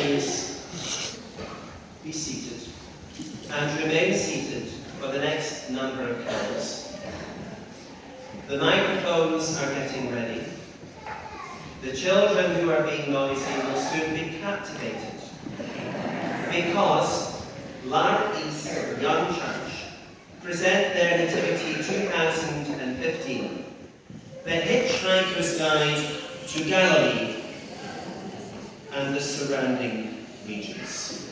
please be seated and remain seated for the next number of carols. The microphones are getting ready. The children who are being noisy will soon be captivated because Larbert Young Church present their Nativity 2015, the Hitchhiker's Guide to Galilee and the surrounding regions.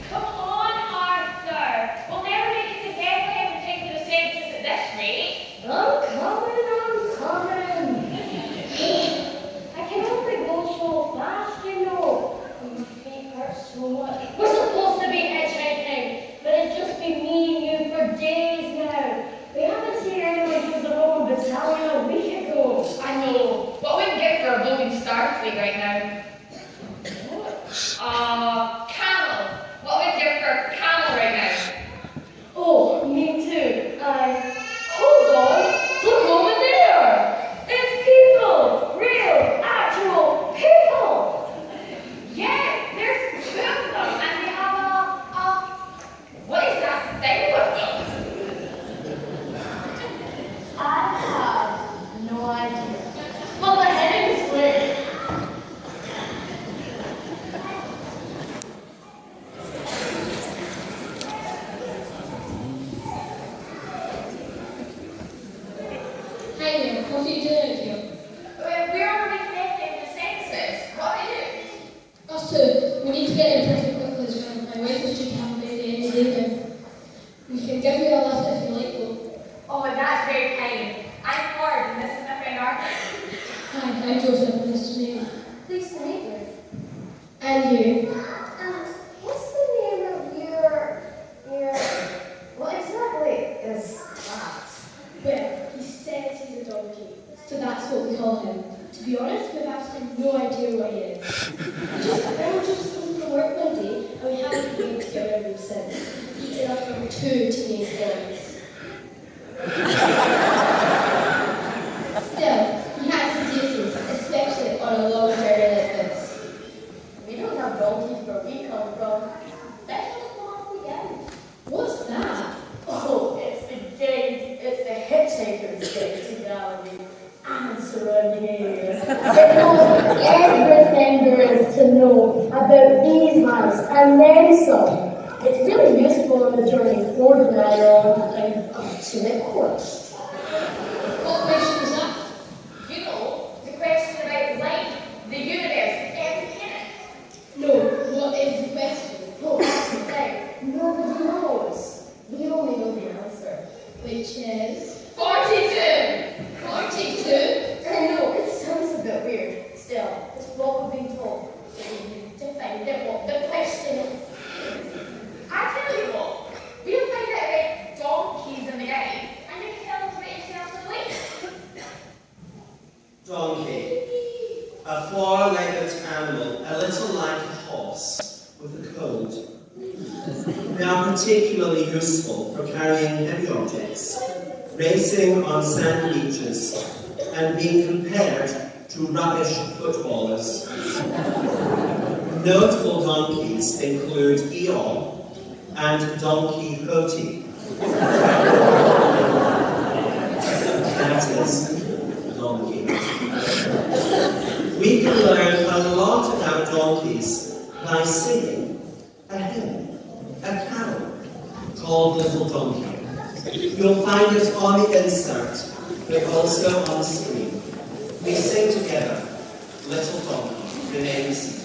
Come on, Arthur. We'll never make it to Bethlehem and take to the census at this rate. I'm coming. I can only go so fast, you know. And my feet hurt so much. We're supposed to be hitchhiking, but it's just been me and you for days now. We haven't seen anyone since the Roman battalion a week ago. I know. What would we get for a golden star fleet right now? Camel. What would we get for a camel right now? Oh, me too. Hold on. Look over there. It's people. Real, actual people. Yeah, there's two of them, and they have what is that thing with them? I have no idea. Well, the heading is clear. Hi there, what are you doing out here? We're reconnecting the census. What are you doing? Us too. We need to get there pretty quickly as well. My wife is due to have a baby any day now. We can give you a lift if you like though. Oh, that's very kind. I'm Ford, and this is my friend Arthur. Hi, I'm Joseph, nice to meet you. Pleased to meet you. And you? And what's the name of your, what exactly is that? Well, he says he's a donkey, so that's what we call him. To be honest, we've absolutely no idea what he is. We were just home from work one day, and we haven't been together ever since. He's enough for 2 teenage boys. Still, he has his duties, especially on a long journey like this. We don't have donkeys where we come from. That's just one weekend. What's that? Oh, it's the gate. It's the Hitchhiker's Guide to Galilee and surrounding areas. It knows everything there is to know about these lands and then some. It's really useful on the journey forward now to the course. What question is that? You know, the question about life, the universe, everything in it. No, what is the question? Oh, that's the thing. Nobody knows. We only know the answer. Which is 42! 42? I know, it sounds a bit weird. Still, it's what we've been told. So we need to find out what the question is. I tell you what, we'll find out about donkeys in the guide, and you can tell us about yourself later. Donkey, a four-legged animal, a little like a horse, with a coat. They are particularly useful for carrying heavy objects, racing on sand beaches, and being compared to rubbish footballers. Notable donkeys include Iain and Don Quixote. That is donkey. We can learn a lot about donkeys by singing a hymn, a carol, called Little Donkey. You'll find it on the insert, but also on the screen. We sing together, Little Donkey, remain seated.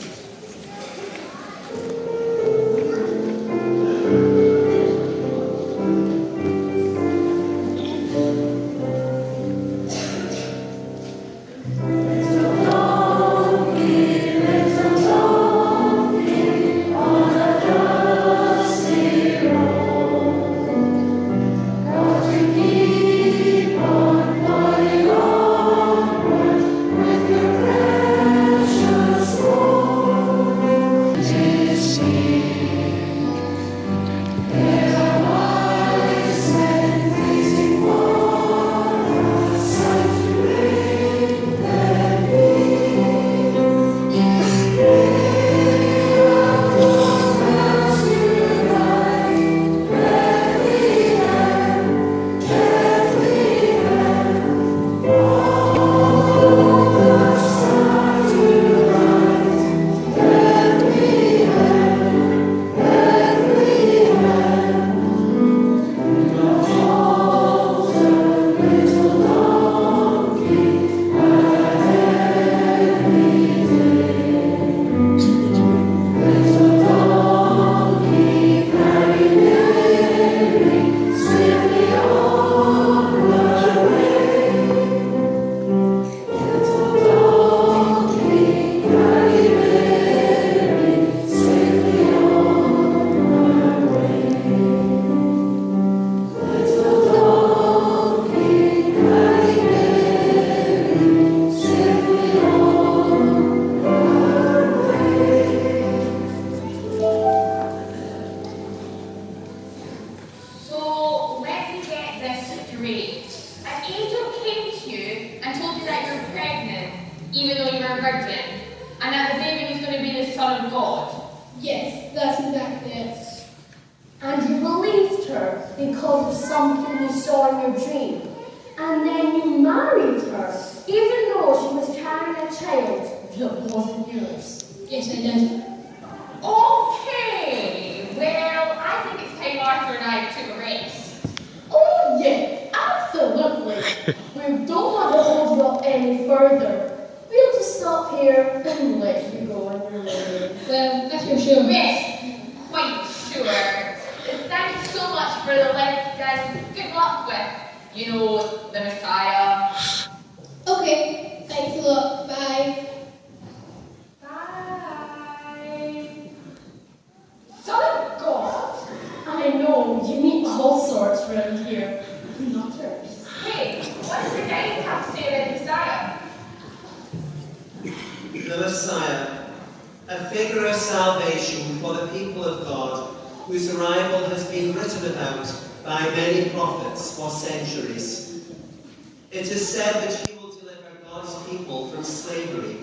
This even though you were a virgin, and that the baby was going to be the Son of God. Yes, that's exactly it. And you believed her because of something you saw in your dream. And then you married her, even though she was carrying a child that wasn't yours. Yes, I did. Okay, well, I think it's time Arthur and I took a rest. Oh yes, absolutely. We don't want to hold you up any further. We'll just stop here and let you go on your way. Well, that's for sure. Yes, quite sure. Thank you so much for the life, guys. Good luck with, you know, the Messiah. Okay, thanks a lot. Bye. Bye. Son of God. I know, you meet all sorts around here. Nutters. Hey, what does the guy have to say about the Messiah? The Messiah, a figure of salvation for the people of God, whose arrival has been written about by many prophets for centuries. It is said that he will deliver God's people from slavery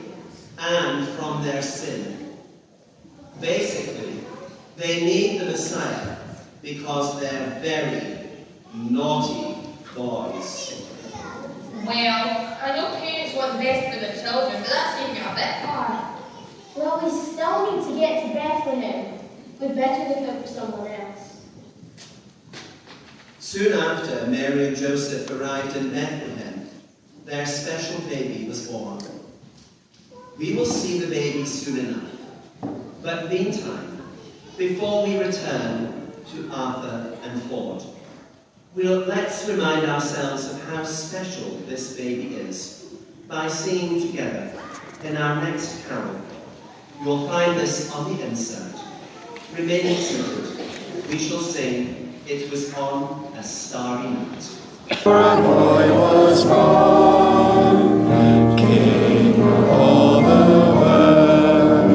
and from their sin. Basically, they need the Messiah because they're very naughty boys. Well, I know parents want the best for their children, but that's taking it a bit far. Well, we still need to get to Bethlehem. We'd better look out for someone else. Soon after Mary and Joseph arrived in Bethlehem, their special baby was born. We will see the baby soon enough. But meantime, before we return to Arthur and Ford, let's remind ourselves of how special this baby is by singing together in our next carol. You'll find this on the insert. Remaining seated, we shall sing "It Was on a Starry Night." For a boy was born, King of all the world.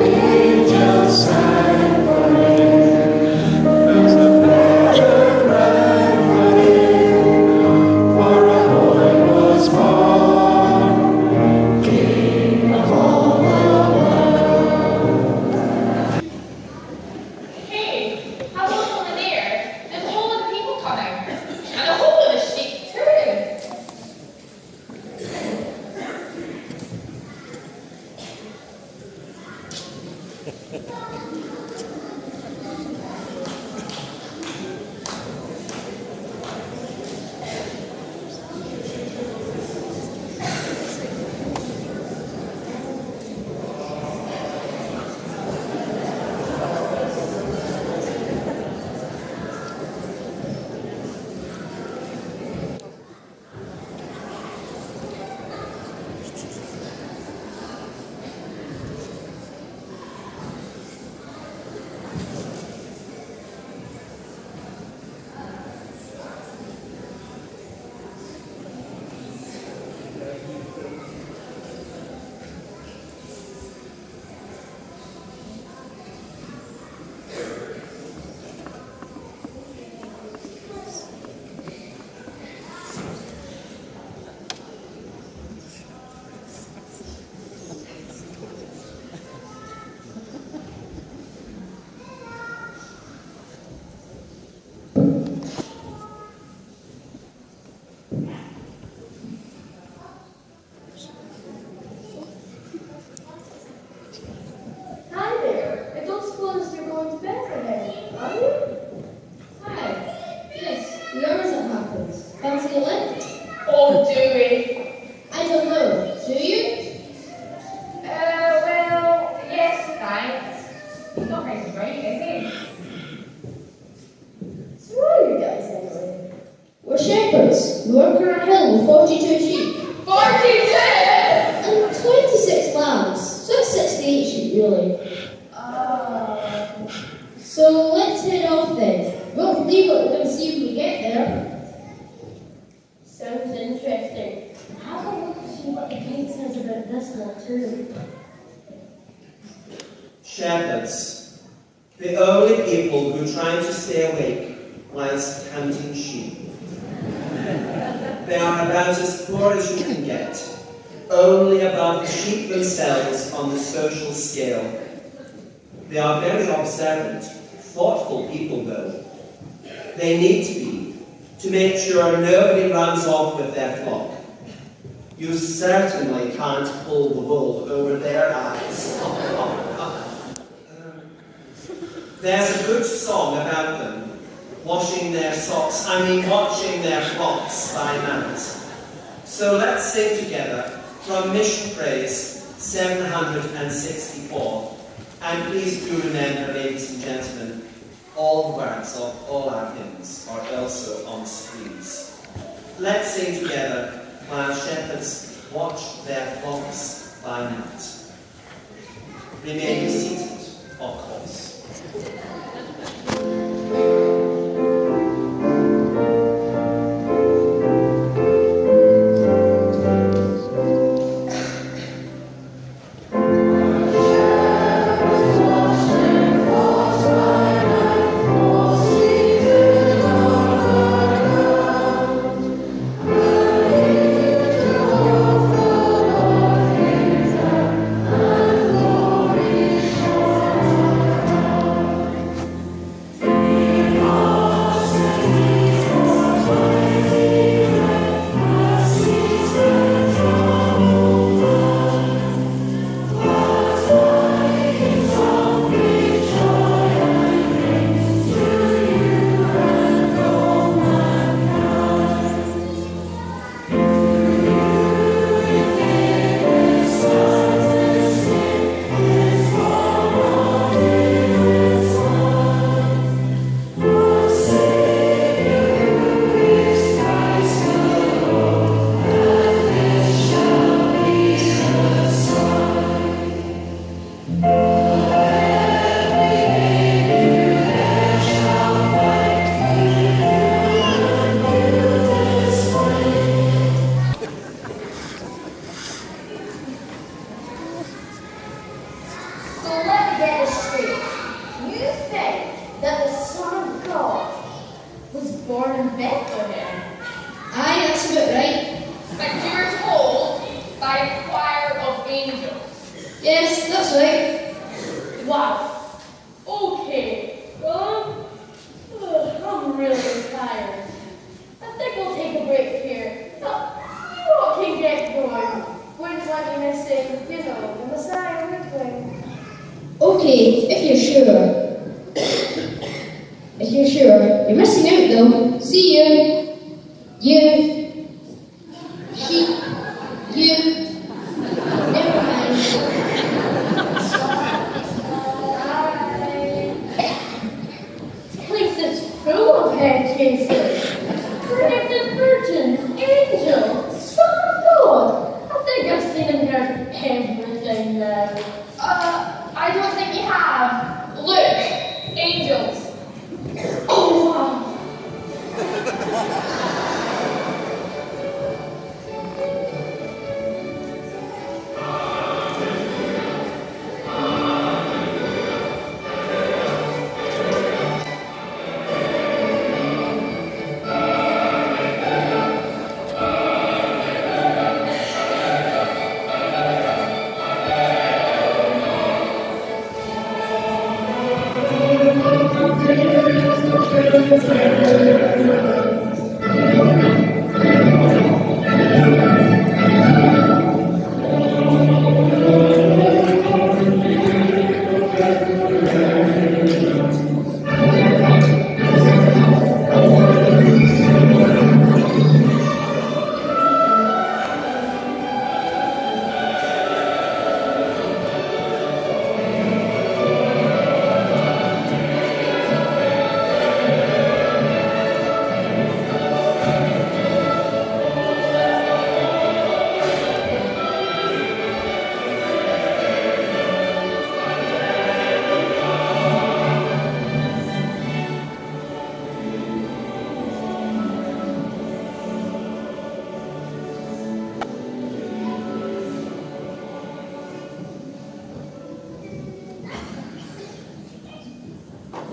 Angels sang for him, fills the pleasure right for him. For a boy was born, King of all the world. Hey, how about over there? There's a whole lot of people coming. And a whole lot of sheep too. Hi there. I don't suppose you're going to Bethlehem, are you? Hi. Yes, we are as it happens. Fancy a lift? Oh, do we? I don't know. Do you? Well, yes, thanks. He's not very bright, is he? So who are you guys anyway? We're shepherds. We work on a hill with 42 sheep. 42! And 26 lambs. So it's 68 sheep, really. So let's head off then. Won't believe what we're going to see when we get there. Sounds interesting. Have a look to see what the gate says about this one too. Shepherds, the only people who try to stay awake whilst counting sheep. They are about as poor as you can get, only above the sheep themselves on the social scale. They are very observant, thoughtful people though. They need to be, to make sure nobody runs off with their flock. You certainly can't pull the wool over their eyes. There's a good song about them, washing their socks, watching their flocks by night. So let's sing together from Mission Praise 764. And please do remember, ladies and gentlemen, all the words of all our hymns are also on screens. Let's sing together while shepherds watch their flocks by night. Remain seated, of course.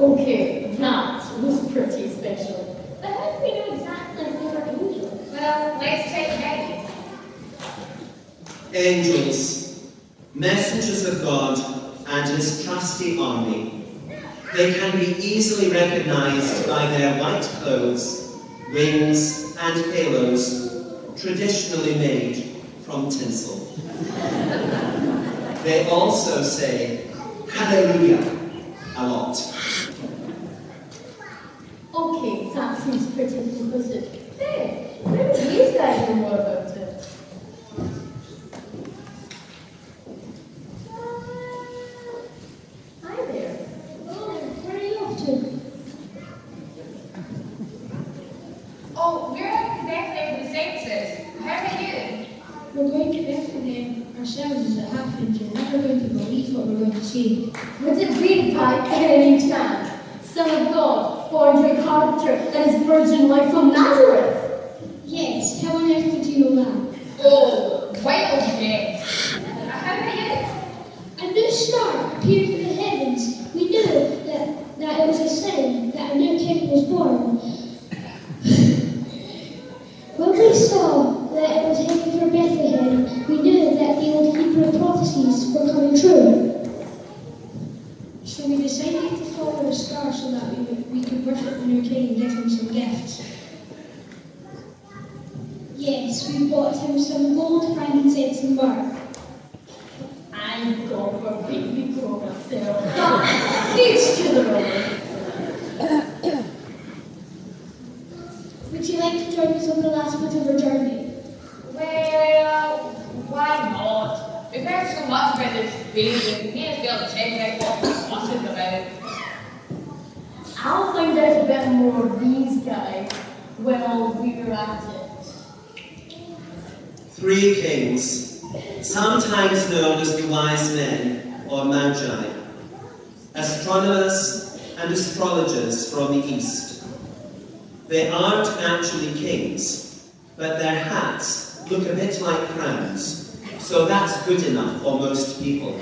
Okay, that was pretty special. But how do we know exactly if they were angels? Well, let's check it out. angels, messengers of God and his trusty army. They can be easily recognized by their white clothes, wings and halos, traditionally made from tinsel. They also say, Hallelujah, a lot. Okay, that seems pretty conclusive. Hey, maybe these guys know more about it. Hi there. Oh, where are you off to? Oh, we're at Bethlehem with the census. How are you? We're going to Bethlehem ourselves as it happens. You're never going to believe what we're going to see. Would it be by any chance, Son of God, born to a carpenter and his virgin wife from Nazareth? Yes, how on earth did you know that? Oh, wild guess. How about you? A new star appeared in the heavens. We knew that it was a sign that a new king was born. When we saw that it was heading for Bethlehem, we knew that the old Hebrew prophecies were coming true. So we decided to follow the star so that we could worship the new king and give him some gifts. Yes, we bought him some gold, frankincense, and myrrh. I'm going for baby girl myself. Teach to the Lord. Would you like to join us on the last bit of our journey? Well, why not? We've heard so much about this baby. We may as well check out what we're fussing about. I'll find out a bit more of these guys while we're at it. Three kings, sometimes known as the wise men or magi, astronomers and astrologers from the east. They aren't actually kings, but their hats look a bit like crowns, so that's good enough for most people.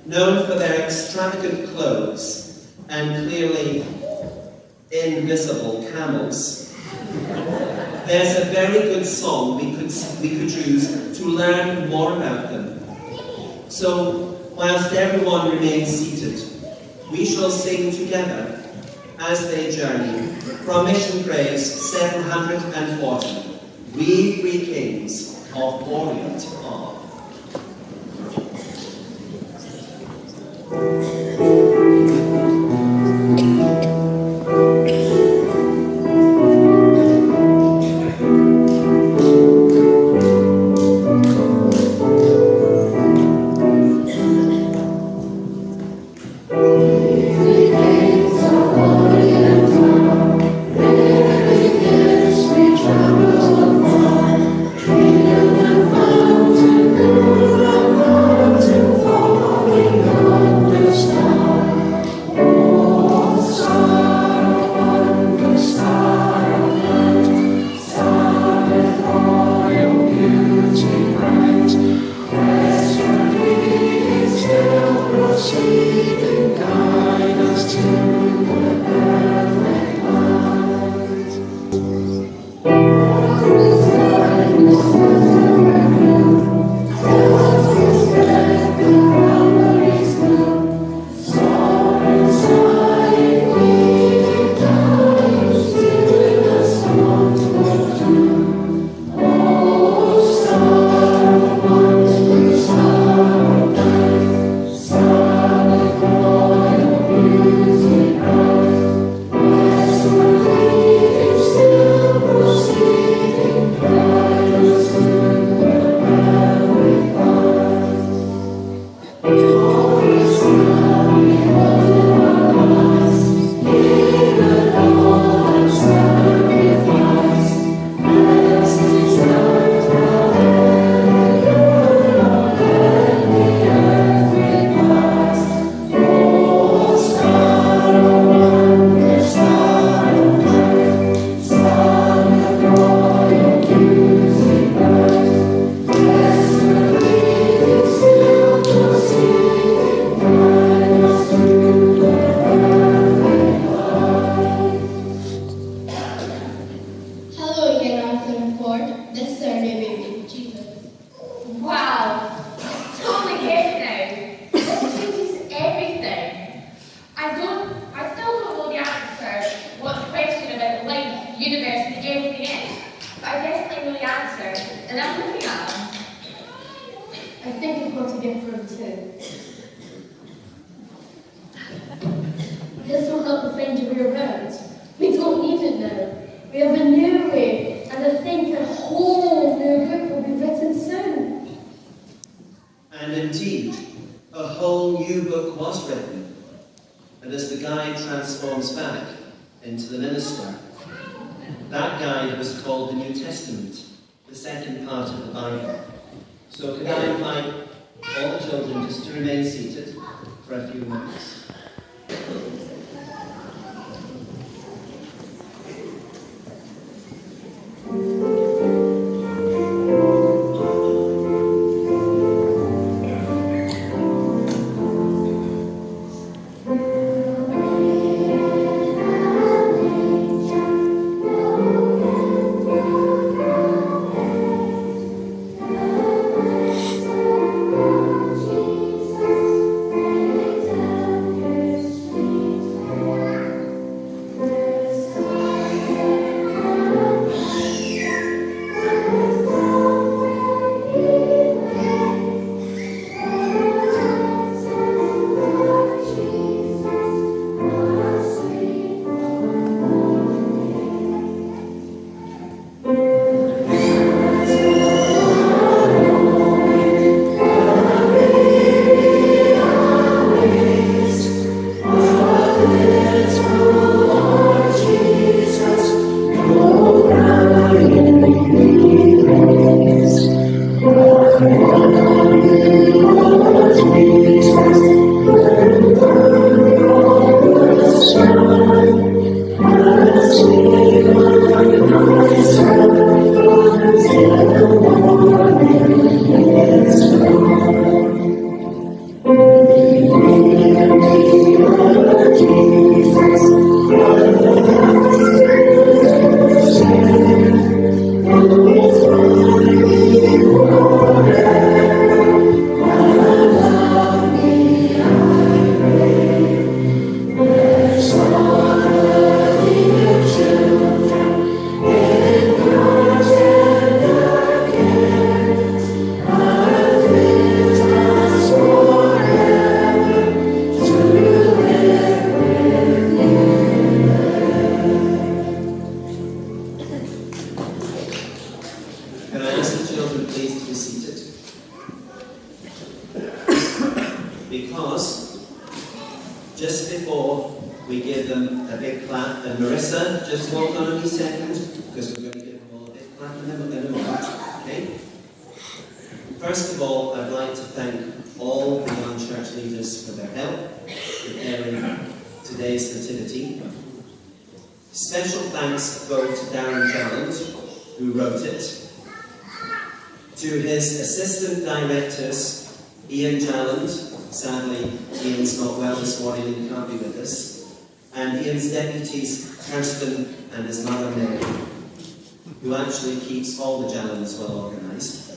Known for their extravagant clothes and clearly invisible camels. There's a very good song we could use to learn more about them. So, whilst everyone remains seated, we shall sing together as they journey from Mission Praise 740, We Three Kings of Orient are. Wow, totally get it now. This changes everything. I still don't know the answer. What the question about life, universe, and everything else. But I definitely know the answer, and I'm looking at them. I think I've got a gift for him too. This will help the find your way around. We don't need it now. We have a new way, and I think a whole new book will be written soon. And indeed, a whole new book was written. And as the guide transforms back into the minister, that guide was called the New Testament, the second part of the Bible. So could I invite all the children just to remain seated for a few moments? Because just before we give them a big clap, and Marissa, just hold on a wee second, because we're going to give them all a big clap and then we're going to move, okay? First of all, I'd like to thank all the young church leaders for their help preparing today's Nativity. Special thanks go to Darren Jalland, who wrote it, to his assistant directors, Iain Jalland. Sadly, Iain's not well this morning and can't be with us. And Iain's deputies, Kirsten and his mother Mary, who actually keeps all the Jallands well organised.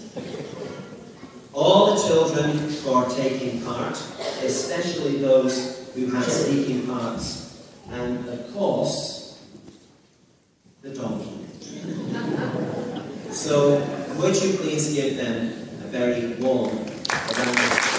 All the children for taking part, especially those who had speaking parts, and of course, the donkey. So, would you please give them a very warm round of applause?